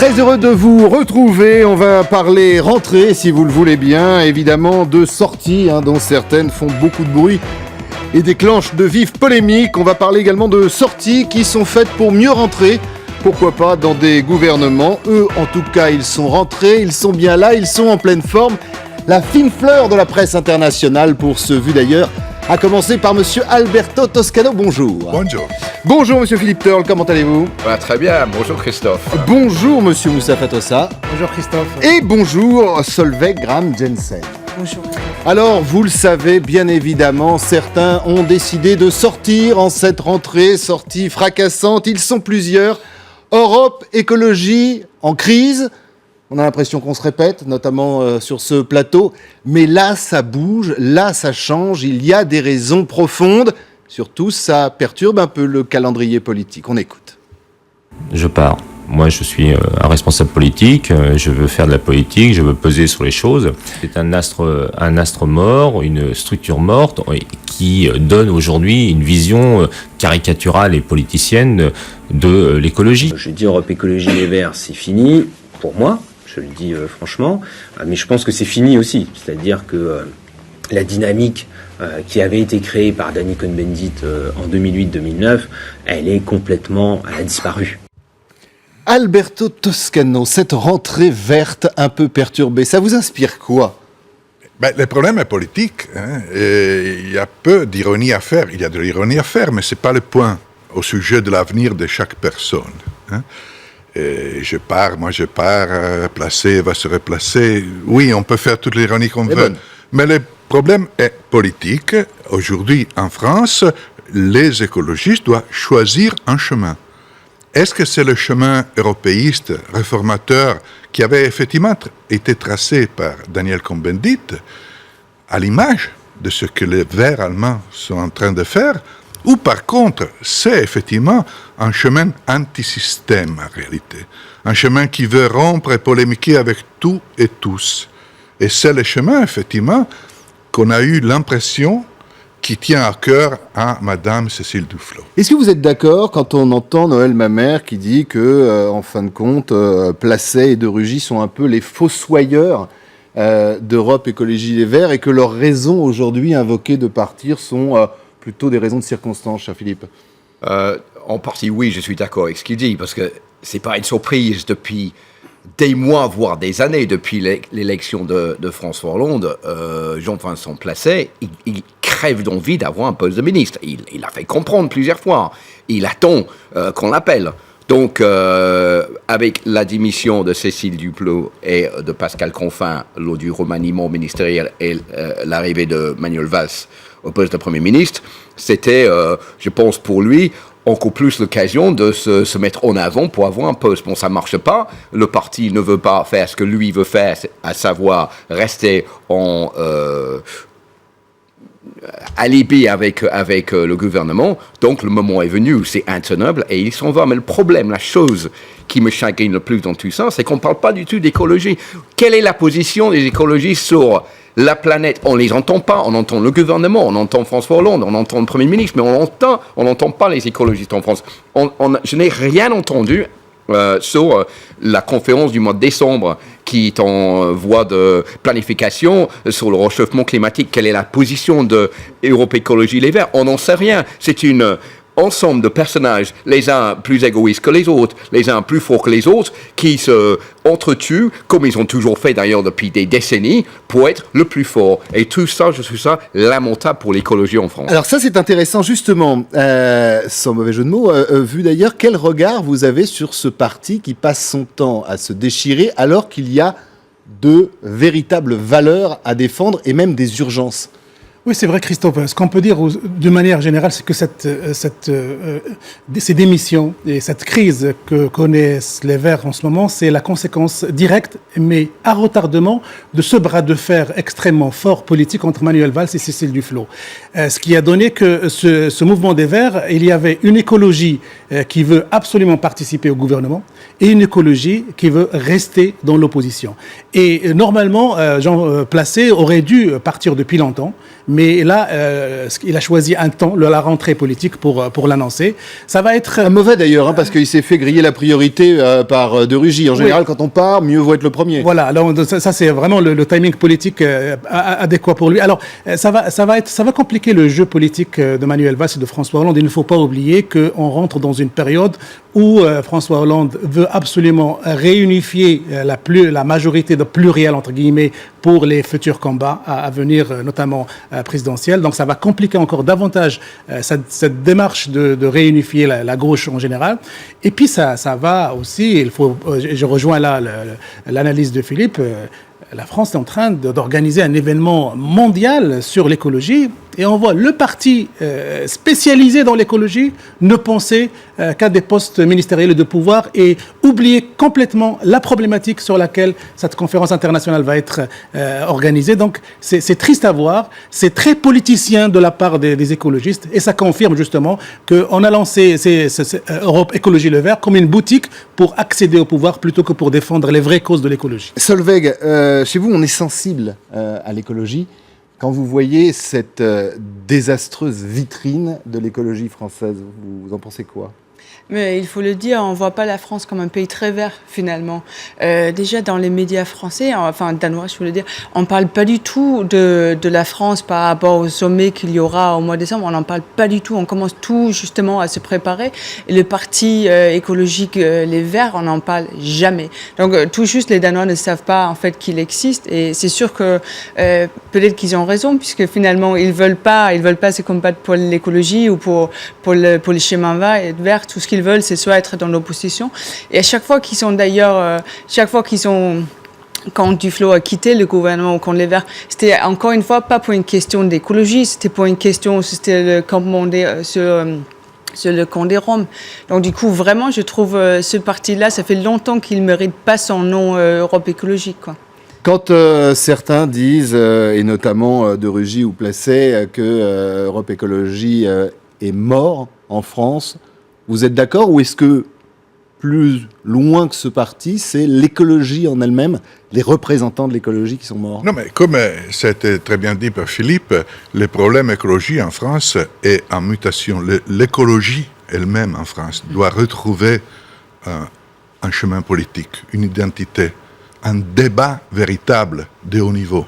Très heureux de vous retrouver. On va parler rentrée, si vous le voulez bien, évidemment de sorties, dont certaines font beaucoup de bruit et déclenchent de vives polémiques. On va parler également de sorties qui sont faites pour mieux rentrer. Pourquoi pas dans des gouvernements. Eux, en tout cas, ils sont rentrés, ils sont bien là, ils sont en pleine forme. La fine fleur de la presse internationale pour ce Vu d'ailleurs, à commencer par monsieur Alberto Toscano. Bonjour. Bonjour. Bonjour monsieur Philippe Turle, comment allez-vous? Très bien, bonjour Christophe. Bonjour monsieur Moussa Fatossa. Bonjour Christophe. Et bonjour Solveig Gram-Jensen. Bonjour. Alors, vous le savez, bien évidemment, certains ont décidé de sortir en cette rentrée, sortie fracassante. Ils sont plusieurs. Europe, écologie, en crise. On a l'impression qu'on se répète, notamment sur ce plateau. Mais là, ça bouge, là, ça change. Il y a des raisons profondes. Surtout, ça perturbe un peu le calendrier politique. On écoute. Je pars. Moi, je suis un responsable politique. Je veux faire de la politique. Je veux peser sur les choses. C'est un astre mort, une structure morte qui donne aujourd'hui une vision caricaturale et politicienne de l'écologie. Je dis Europe Écologie Les Verts, c'est fini pour moi. Je le dis franchement, mais je pense que c'est fini aussi. C'est-à-dire que la dynamique qui avait été créée par Danny Cohn-Bendit en 2008-2009, elle a disparu. Alberto Toscano, cette rentrée verte un peu perturbée, ça vous inspire quoi? Le problème est politique. Il y a peu d'ironie à faire. Il y a de l'ironie à faire, mais ce n'est pas le point au sujet de l'avenir de chaque personne. Et je pars, placer, va se replacer. Oui, on peut faire toute l'ironie qu'on veut. Mais le problème est politique. Aujourd'hui, en France, les écologistes doivent choisir un chemin. Est-ce que c'est le chemin européiste, réformateur, qui avait effectivement été tracé par Daniel Cohn-Bendit, à l'image de ce que les Verts allemands sont en train de faire, ou par contre, c'est effectivement un chemin anti-système en réalité, un chemin qui veut rompre et polémiquer avec tout et tous. Et c'est le chemin, effectivement, qu'on a eu l'impression qui tient à cœur à Madame Cécile Duflot. Est-ce que vous êtes d'accord quand on entend Noël Mamère qui dit que, en fin de compte, Placet et de Rugy sont un peu les fossoyeurs d'Europe Écologie Les Verts et que leurs raisons aujourd'hui invoquées de partir sont plutôt des raisons de circonstance, cher Philippe? En partie, oui, je suis d'accord avec ce qu'il dit, parce que c'est pas une surprise depuis des mois, voire des années, depuis l'élection de François Hollande, Jean-Vincent Placet, il crève d'envie d'avoir un poste de ministre. Il a fait comprendre plusieurs fois. Il attend qu'on l'appelle. Donc, avec la démission de Cécile Duflot et de Pascal Canfin lors du remaniement ministériel et l'arrivée de Manuel Valls au poste de Premier ministre, c'était, je pense pour lui, encore plus l'occasion de se mettre en avant pour avoir un poste. Bon, ça ne marche pas. Le parti ne veut pas faire ce que lui veut faire, à savoir rester en alibi avec le gouvernement. Donc, le moment est venu où c'est intenable et il s'en va. Mais le problème, la chose qui me chagrine le plus dans tout ça, c'est qu'on ne parle pas du tout d'écologie. Quelle est la position des écologistes sur la planète? On ne les entend pas. On entend le gouvernement, on entend François Hollande, on entend le Premier ministre, mais on n'entend pas les écologistes en France. Je n'ai rien entendu sur la conférence du mois de décembre qui est en voie de planification sur le réchauffement climatique. Quelle est la position de Europe Écologie Les Verts? On n'en sait rien. C'est une ensemble de personnages, les uns plus égoïstes que les autres, les uns plus forts que les autres, qui se entretuent, comme ils ont toujours fait d'ailleurs depuis des décennies, pour être le plus fort. Et tout ça, je trouve ça lamentable pour l'écologie en France. Alors ça, c'est intéressant, justement, sans mauvais jeu de mots, vu d'ailleurs, quel regard vous avez sur ce parti qui passe son temps à se déchirer alors qu'il y a de véritables valeurs à défendre et même des urgences? Oui, c'est vrai, Christophe. Ce qu'on peut dire de manière générale, c'est que ces démissions et cette crise que connaissent les Verts en ce moment, c'est la conséquence directe, mais à retardement, de ce bras de fer extrêmement fort politique entre Manuel Valls et Cécile Duflot. Ce qui a donné que ce mouvement des Verts, il y avait une écologie qui veut absolument participer au gouvernement et une écologie qui veut rester dans l'opposition. Et normalement, Jean Placé aurait dû partir depuis longtemps, mais là, il a choisi un temps, la rentrée politique, pour l'annoncer. Ça va être... Mauvais d'ailleurs, parce qu'il s'est fait griller la priorité par De Rugy. En général, quand on part, mieux vaut être le premier. Voilà, alors ça c'est vraiment le timing politique adéquat pour lui. Alors, ça va compliquer le jeu politique de Manuel Valls et de François Hollande. Il ne faut pas oublier qu'on rentre dans une période où François Hollande veut absolument réunifier la majorité de pluriel, entre guillemets, pour les futurs combats à venir, notamment présidentiels. Donc ça va compliquer encore davantage cette démarche de réunifier la gauche en général. Et puis ça va aussi, je rejoins là l'analyse de Philippe, la France est en train d'organiser un événement mondial sur l'écologie et on voit le parti spécialisé dans l'écologie ne penser qu'à des postes ministériels de pouvoir et oublier complètement la problématique sur laquelle cette conférence internationale va être organisée. Donc c'est triste à voir, c'est très politicien de la part des écologistes et ça confirme justement qu'on a lancé Europe Écologie Le Vert comme une boutique pour accéder au pouvoir plutôt que pour défendre les vraies causes de l'écologie. Solveig, chez vous, on est sensible à l'écologie. Quand vous voyez cette désastreuse vitrine de l'écologie française, vous en pensez quoi ? Mais il faut le dire, on ne voit pas la France comme un pays très vert, finalement. Déjà, dans les médias français, enfin danois, je voulais dire, on ne parle pas du tout de la France par rapport au sommet qu'il y aura au mois de décembre. On n'en parle pas du tout. On commence tout, justement, à se préparer. Et le parti écologique, les Verts, on n'en parle jamais. Donc, tout juste, les Danois ne savent pas, en fait, qu'il existe. Et c'est sûr que peut-être qu'ils ont raison, puisque finalement, ils veulent pas se combattre pour l'écologie ou pour les chemins verts. Tout ce qu'ils veulent, c'est soit être dans l'opposition. Et à chaque fois qu'ils sont d'ailleurs, quand Duflot a quitté le gouvernement ou quand les Verts, c'était encore une fois pas pour une question d'écologie, c'était pour une question, c'était le campement sur le camp des Roms. Donc du coup, vraiment, je trouve ce parti-là, ça fait longtemps qu'il ne mérite pas son nom Europe écologique, quoi. Quand certains disent, et notamment De Rugy ou Placé, que Europe Écologie est mort en France, vous êtes d'accord ou est-ce que plus loin que ce parti, c'est l'écologie en elle-même, les représentants de l'écologie qui sont morts? Non, mais comme ça a été très bien dit par Philippe, le problème écologie en France est en mutation. L'écologie elle-même en France doit retrouver un chemin politique, une identité, un débat véritable de haut niveau.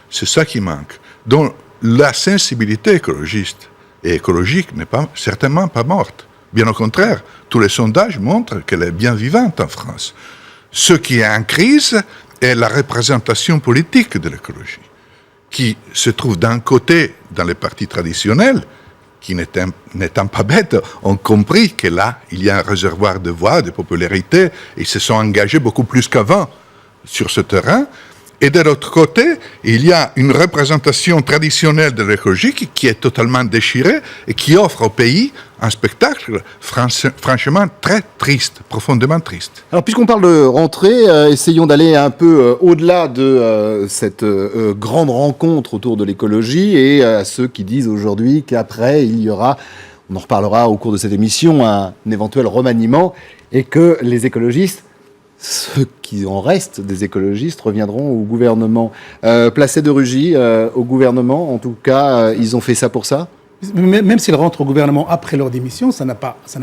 C'est ça qui manque. Donc la sensibilité écologiste et écologique n'est certainement pas morte. Bien au contraire, tous les sondages montrent qu'elle est bien vivante en France. Ce qui est en crise est la représentation politique de l'écologie, qui se trouve d'un côté dans les partis traditionnels, qui n'étant pas bêtes, ont compris que là, il y a un réservoir de voix, de popularité, et se sont engagés beaucoup plus qu'avant sur ce terrain. Et de l'autre côté, il y a une représentation traditionnelle de l'écologie qui est totalement déchirée et qui offre au pays un spectacle franchement très triste, profondément triste. Alors, puisqu'on parle de rentrée, essayons d'aller un peu au-delà de cette grande rencontre autour de l'écologie et à ceux qui disent aujourd'hui qu'après, il y aura, on en reparlera au cours de cette émission, un éventuel remaniement et que les écologistes, ceux qui en restent des écologistes, reviendront au gouvernement. Placé De Rugy au gouvernement, en tout cas, ils ont fait ça pour ça ? Même s'ils rentrent au gouvernement après leur démission, ça n'a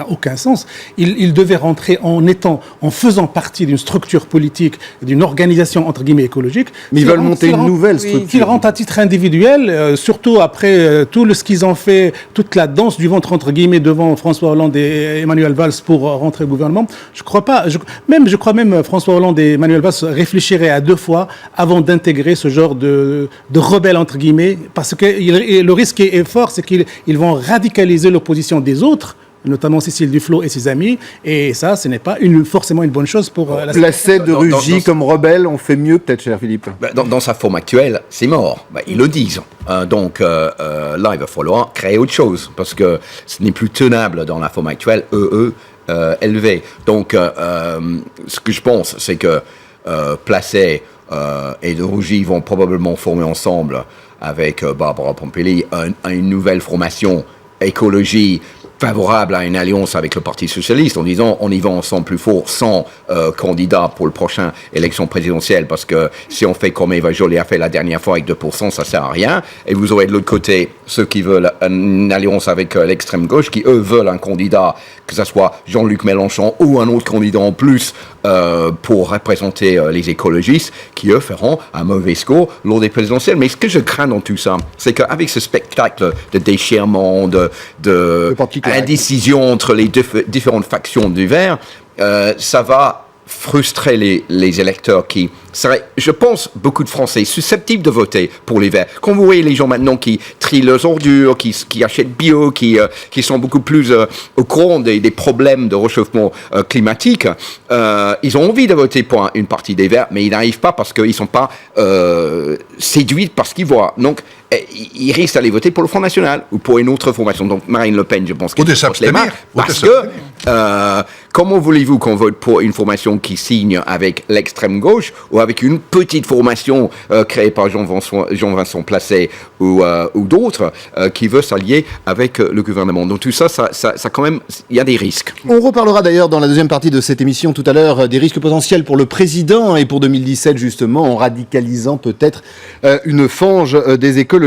aucun sens. Ils devaient rentrer en faisant partie d'une structure politique, d'une organisation entre guillemets écologique. Mais ils veulent monter une nouvelle structure. S'ils rentrent à titre individuel, surtout après tout ce qu'ils ont fait, toute la danse du ventre entre guillemets devant François Hollande et Emmanuel Valls pour rentrer au gouvernement, je crois même François Hollande et Emmanuel Valls réfléchiraient à 2 fois avant d'intégrer ce genre de rebelles entre guillemets, parce que le risque est fort, c'est qu'ils vont radicaliser l'opposition des autres, notamment Cécile Duflot et ses amis, et ça, ce n'est pas forcément une bonne chose pour la... Placé De Rugy comme rebelle, on fait mieux peut-être, cher Philippe. Dans sa forme actuelle, c'est mort. Ils le disent. Donc là, il va falloir créer autre chose, parce que ce n'est plus tenable dans la forme actuelle, élevé. Donc, ce que je pense, c'est que Placé et De Rugy vont probablement former ensemble avec Barbara Pompili une nouvelle formation écologie favorable à une alliance avec le Parti socialiste en disant on y va ensemble plus fort sans candidat pour le prochain élection présidentielle parce que si on fait comme Eva Joly a fait la dernière fois avec 2%, ça sert à rien. Et vous aurez de l'autre côté ceux qui veulent une alliance avec l'extrême gauche qui eux veulent un candidat, que ce soit Jean-Luc Mélenchon ou un autre candidat en plus pour représenter les écologistes qui eux feront un mauvais score lors des présidentielles. Mais ce que je crains dans tout ça, c'est qu'avec ce spectacle de déchirement, de indécision entre les différentes factions du Vert, ça va frustrer les électeurs qui seraient, je pense, beaucoup de Français susceptibles de voter pour les Verts. Quand vous voyez les gens maintenant qui trient leurs ordures, qui achètent bio, qui sont beaucoup plus au courant des problèmes de réchauffement climatique, ils ont envie de voter pour une partie des Verts, mais ils n'arrivent pas parce qu'ils ne sont pas séduits par ce qu'ils voient. Donc, ils risquent d'aller voter pour le Front National ou pour une autre formation. Donc, Marine Le Pen, je pense qu'elle porte les mains. Parce que, comment voulez-vous qu'on vote pour une formation qui signe avec l'extrême gauche ou avec une petite formation créée par Jean-Vincent Placé ou d'autres qui veut s'allier avec le gouvernement. Donc tout ça quand même, il y a des risques. On reparlera d'ailleurs dans la deuxième partie de cette émission tout à l'heure des risques potentiels pour le président et pour 2017 justement en radicalisant peut-être une fange des écologistes.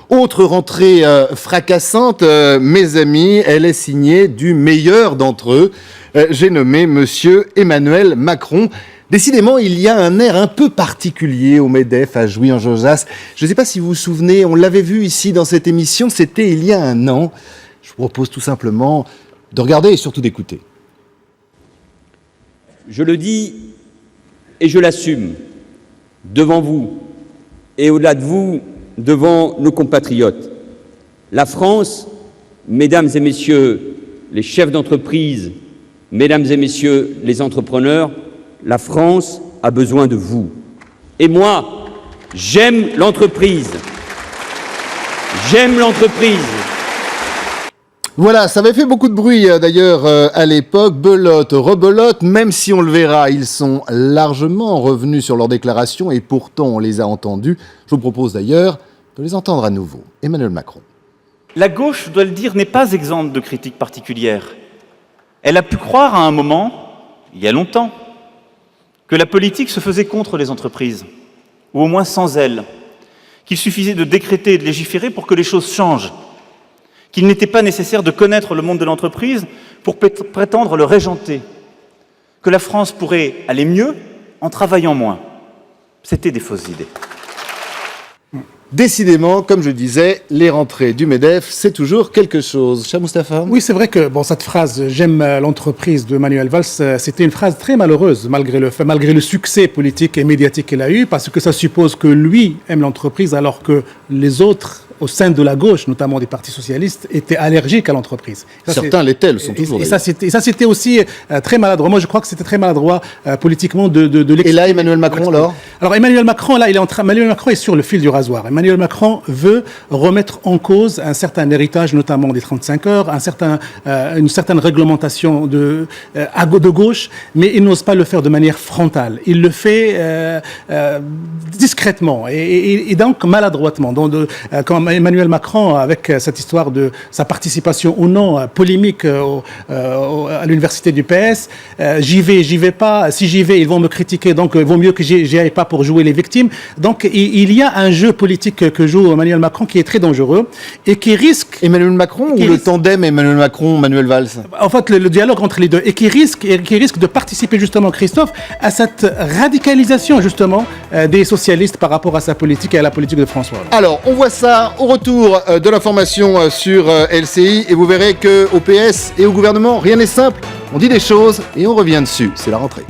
Autre rentrée fracassante, mes amis, elle est signée du meilleur d'entre eux. J'ai nommé Monsieur Emmanuel Macron. Décidément, il y a un air un peu particulier au MEDEF à Jouy-en-Josas. Je ne sais pas si vous vous souvenez, on l'avait vu ici dans cette émission, c'était il y a un an. Je vous propose tout simplement de regarder et surtout d'écouter. Je le dis et je l'assume devant vous et au-delà de vous, devant nos compatriotes. La France, mesdames et messieurs les chefs d'entreprise, mesdames et messieurs les entrepreneurs, la France a besoin de vous. Et moi, j'aime l'entreprise. J'aime l'entreprise. Voilà, ça avait fait beaucoup de bruit d'ailleurs à l'époque. Belote, rebelote, même si on le verra, ils sont largement revenus sur leurs déclarations et pourtant on les a entendus. Je vous propose d'ailleurs de les entendre à nouveau. Emmanuel Macron. La gauche, je dois le dire, n'est pas exempte de critiques particulières. Elle a pu croire à un moment, il y a longtemps, que la politique se faisait contre les entreprises, ou au moins sans elles, qu'il suffisait de décréter et de légiférer pour que les choses changent, qu'il n'était pas nécessaire de connaître le monde de l'entreprise pour prétendre le régenter, que la France pourrait aller mieux en travaillant moins. C'était des fausses idées. Décidément, comme je disais, les rentrées du MEDEF, c'est toujours quelque chose. Cher Moustapha ? Oui, c'est vrai que cette phrase « J'aime l'entreprise » de Manuel Valls, c'était une phrase très malheureuse, malgré le succès politique et médiatique qu'elle a eu, parce que ça suppose que lui aime l'entreprise, alors que les autres, au sein de la gauche, notamment des partis socialistes, étaient allergiques à l'entreprise. Certains l'étaient, le sont toujours. Et ça, c'était aussi très maladroit. Moi, je crois que c'était très maladroit politiquement de l'expliquer. Et là, Emmanuel Macron, alors Emmanuel Macron, là, Emmanuel Macron est sur le fil du rasoir. Emmanuel Macron veut remettre en cause un certain héritage, notamment des 35 heures, une certaine réglementation de gauche, mais il n'ose pas le faire de manière frontale. Il le fait discrètement et donc maladroitement. Quand Emmanuel Macron, avec cette histoire de sa participation ou non polémique à l'université du PS, j'y vais pas, si j'y vais, ils vont me critiquer, donc il vaut mieux que j'y aille pas pour jouer les victimes. Donc il y a un jeu politique que joue Emmanuel Macron qui est très dangereux et qui risque... Emmanuel Macron ou le tandem Emmanuel Macron-Manuel Valls? En fait, le dialogue entre les deux, et qui risque de participer justement, Christophe, à cette radicalisation justement des socialistes par rapport à sa politique et à la politique de François Hollande. Alors, on voit ça au retour de l'information sur LCI et vous verrez qu'au PS et au gouvernement, rien n'est simple. On dit des choses et on revient dessus. C'est la rentrée.